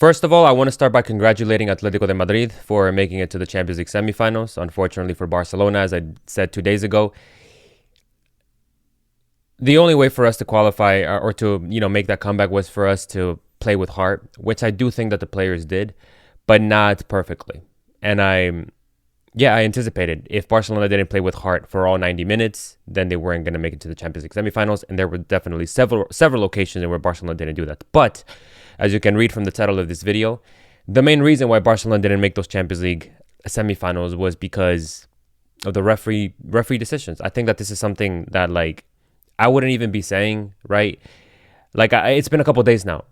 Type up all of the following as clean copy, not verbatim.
First of all, I want to start by congratulating Atletico de Madrid for making it to the Champions League semifinals. Unfortunately for Barcelona, as I said 2 days ago, the only way for us to qualify or to make that comeback was for us to play with heart, which I do think that the players did, but not perfectly. And I anticipated if Barcelona didn't play with heart for all 90 minutes, then they weren't going to make it to the Champions League semifinals. And there were definitely several occasions where Barcelona didn't do that. But as you can read from the title of this video, the main reason why Barcelona didn't make those Champions League semifinals was because of the referee decisions. I think that this is something that I wouldn't even be saying, right? It's been a couple of days now.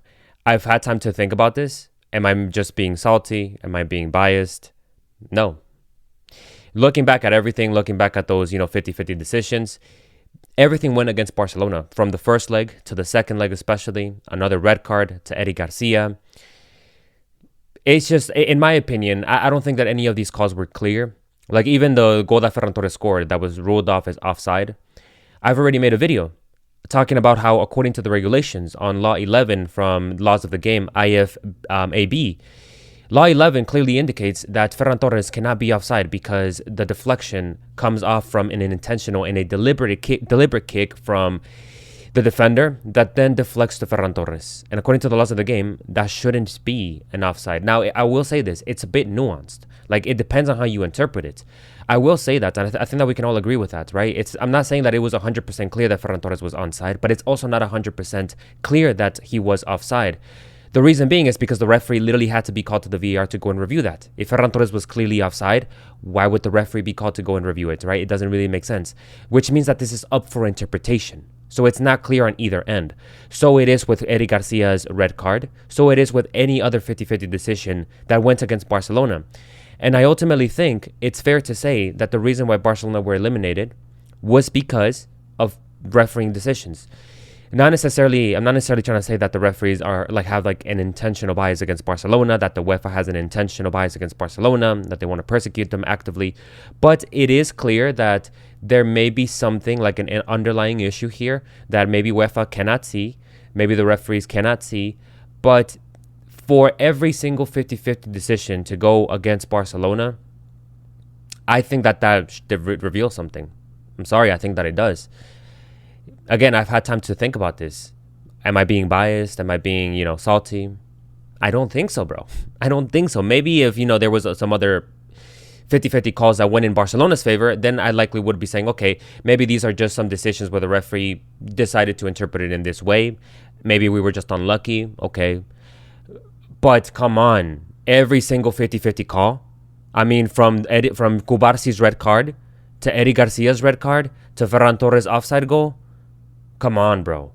I've had time to think about this. Am I just being salty? Am I being biased? No. Looking back at everything, looking back at those 50-50 decisions, everything went against Barcelona from the first leg to the second leg, especially another red card to Eric Garcia. It's just, in my opinion, I don't think that any of these calls were clear. Even the goal that Ferran Torres scored that was ruled off as offside, I've already made a video talking about how, according to the regulations on Law 11 from Laws of the Game, IFAB, Law 11 clearly indicates that Ferran Torres cannot be offside because the deflection comes off from an intentional and a deliberate kick from the defender that then deflects to Ferran Torres. And according to the laws of the game, that shouldn't be an offside. Now, I will say this. It's a bit nuanced. It depends on how you interpret it. I will say that, and I think that we can all agree with that, right? I'm not saying that it was 100% clear that Ferran Torres was onside, but it's also not 100% clear that he was offside. The reason being is because the referee literally had to be called to the VAR to go and review that. If Ferran Torres was clearly offside, why would the referee be called to go and review it, right? It doesn't really make sense, which means that this is up for interpretation. So it's not clear on either end. So it is with Eric Garcia's red card. So it is with any other 50-50 decision that went against Barcelona. And I ultimately think it's fair to say that the reason why Barcelona were eliminated was because of refereeing decisions. I'm not necessarily trying to say that the referees are have an intentional bias against Barcelona, that the UEFA has an intentional bias against Barcelona, that they want to persecute them actively. But it is clear that there may be something an underlying issue here that maybe UEFA cannot see, maybe the referees cannot see. But for every single 50-50 decision to go against Barcelona, I think that reveals something. I'm sorry, I think that it does. Again, I've had time to think about this. Am I being biased? Am I being, salty? I don't think so, bro. I don't think so. Maybe if, there was some other 50-50 calls that went in Barcelona's favor, then I likely would be saying, okay, maybe these are just some decisions where the referee decided to interpret it in this way. Maybe we were just unlucky. Okay. But come on. Every single 50-50 call. I mean, from Cubarsi's red card to Eric Garcia's red card to Ferran Torres' offside goal. Come on, bro.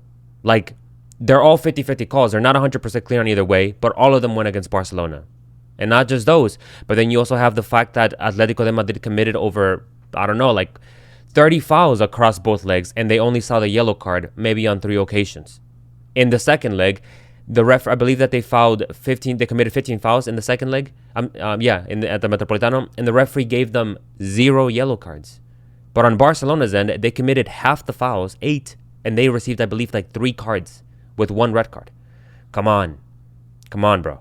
They're all 50-50 calls. They're not 100% clear on either way, but all of them went against Barcelona. And not just those, but then you also have the fact that Atletico de Madrid committed over, 30 fouls across both legs, and they only saw the yellow card maybe on 3 occasions. In the second leg, I believe that they committed 15 fouls in the second leg. At the Metropolitano, and the referee gave them 0 yellow cards. But on Barcelona's end, they committed half the fouls, 8, and they received, I believe, 3 cards with 1 red card. Come on, bro.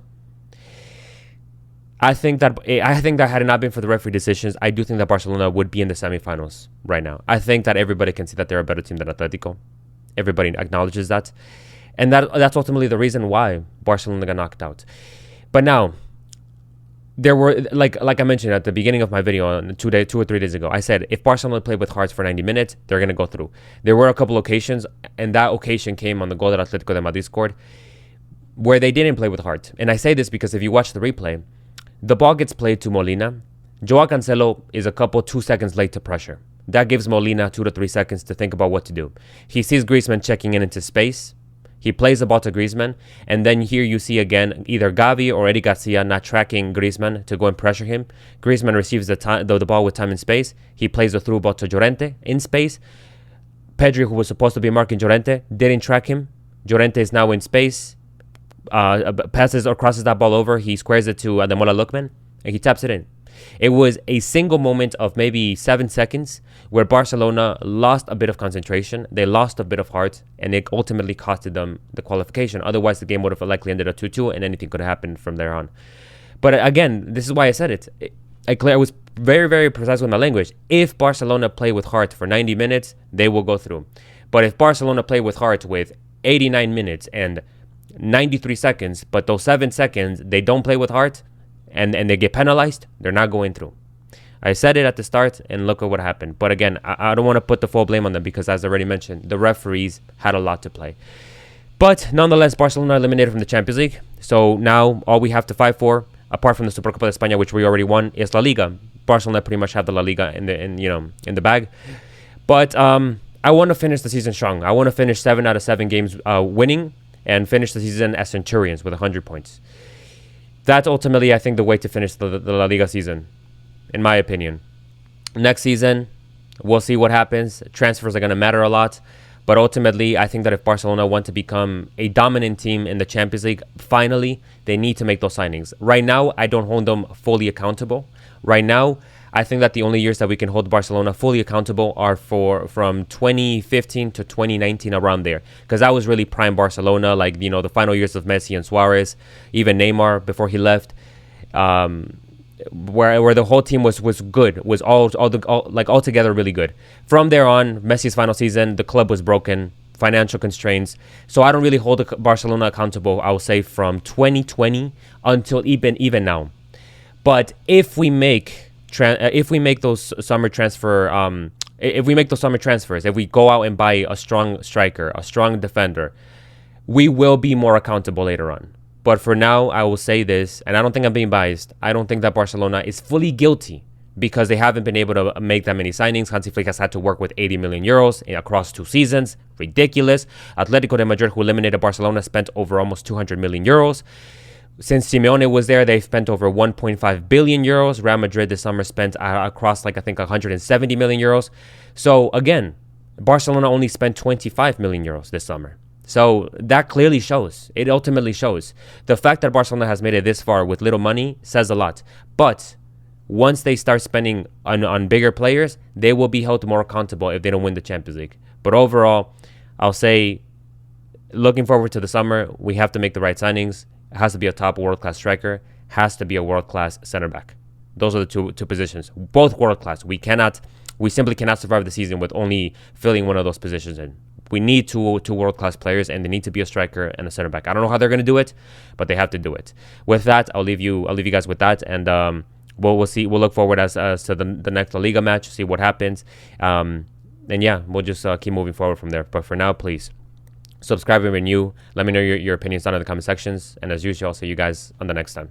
I think that had it not been for the referee decisions, I do think that Barcelona would be in the semifinals right now. I think that everybody can see that they're a better team than Atletico. Everybody acknowledges that. And that's ultimately the reason why Barcelona got knocked out. But now, there were, like I mentioned at the beginning of my video 2 or 3 days ago, I said if Barcelona played with hearts for 90 minutes, they're going to go through. There were a couple occasions, and that occasion came on the goal that Atletico de Madrid scored, where they didn't play with heart. And I say this because if you watch the replay, the ball gets played to Molina. Joao Cancelo is a couple 2 seconds late to pressure. That gives Molina 2 to 3 seconds to think about what to do. He sees Griezmann checking into space. He plays the ball to Griezmann, and then here you see again either Gavi or Eric Garcia not tracking Griezmann to go and pressure him. Griezmann receives the ball with time and space. He plays the through ball to Llorente in space. Pedri, who was supposed to be marking Llorente, didn't track him. Llorente is now in space, passes or crosses that ball over. He squares it to Ademola Lookman, and he taps it in. It was a single moment of maybe 7 seconds where Barcelona lost a bit of concentration, they lost a bit of heart, and it ultimately costed them the qualification. Otherwise, the game would have likely ended at 2-2, and anything could have happened from there on. But again, this is why I said it. I was very, very precise with my language. If Barcelona play with heart for 90 minutes, they will go through. But if Barcelona play with heart with 89 minutes and 93 seconds, but those 7 seconds, they don't play with heart and they get penalized, they're not going through. I said it at the start, and look at what happened. But again, I don't want to put the full blame on them because, as I already mentioned, the referees had a lot to play. But nonetheless, Barcelona eliminated from the Champions League. So now all we have to fight for, apart from the Supercopa de España, which we already won, is La Liga. Barcelona pretty much have the La Liga in the bag. But I want to finish the season strong. I want to finish 7 out of 7 games winning and finish the season as Centurions with 100 points. That's ultimately, I think, the way to finish the La Liga season, in my opinion. Next season, we'll see what happens. Transfers are going to matter a lot. But ultimately, I think that if Barcelona want to become a dominant team in the Champions League, finally, they need to make those signings. Right now, I don't hold them fully accountable. Right now, I think that the only years that we can hold Barcelona fully accountable are from 2015 to 2019, around there. Because that was really prime Barcelona, like, the final years of Messi and Suarez, even Neymar before he left. Where the whole team was good, was altogether really good. From there on, Messi's final season, the club was broken, financial constraints. So I don't really hold Barcelona accountable, I will say, from 2020 until even now. But if we make those summer transfers, if we go out and buy a strong striker, a strong defender, we will be more accountable later on. But for now, I will say this, and I don't think I'm being biased. I don't think that Barcelona is fully guilty because they haven't been able to make that many signings. Hansi Flick has had to work with 80 million euros across 2 seasons. Ridiculous. Atletico de Madrid, who eliminated Barcelona, spent over almost 200 million euros. Since Simeone was there, they've spent over 1.5 billion euros. Real Madrid this summer spent across, I think, 170 million euros. So again, Barcelona only spent 25 million euros this summer. So that clearly shows. It ultimately shows. The fact that Barcelona has made it this far with little money says a lot. But once they start spending on bigger players, they will be held more accountable if they don't win the Champions League. But overall, I'll say, looking forward to the summer, we have to make the right signings. It has to be a top world-class striker. Has to be a world-class center back. Those are the two positions. Both world-class. We simply cannot survive the season with only filling one of those positions in. We need two world-class players, and they need to be a striker and a center back. I don't know how they're going to do it, but they have to do it. With that, I'll leave you guys with that, and we'll see. We'll look forward as to the next La Liga match, see what happens, and yeah, we'll just keep moving forward from there. But for now, please subscribe and renew. Let me know your opinions down in the comment sections, and as usual, I'll see you guys on the next time.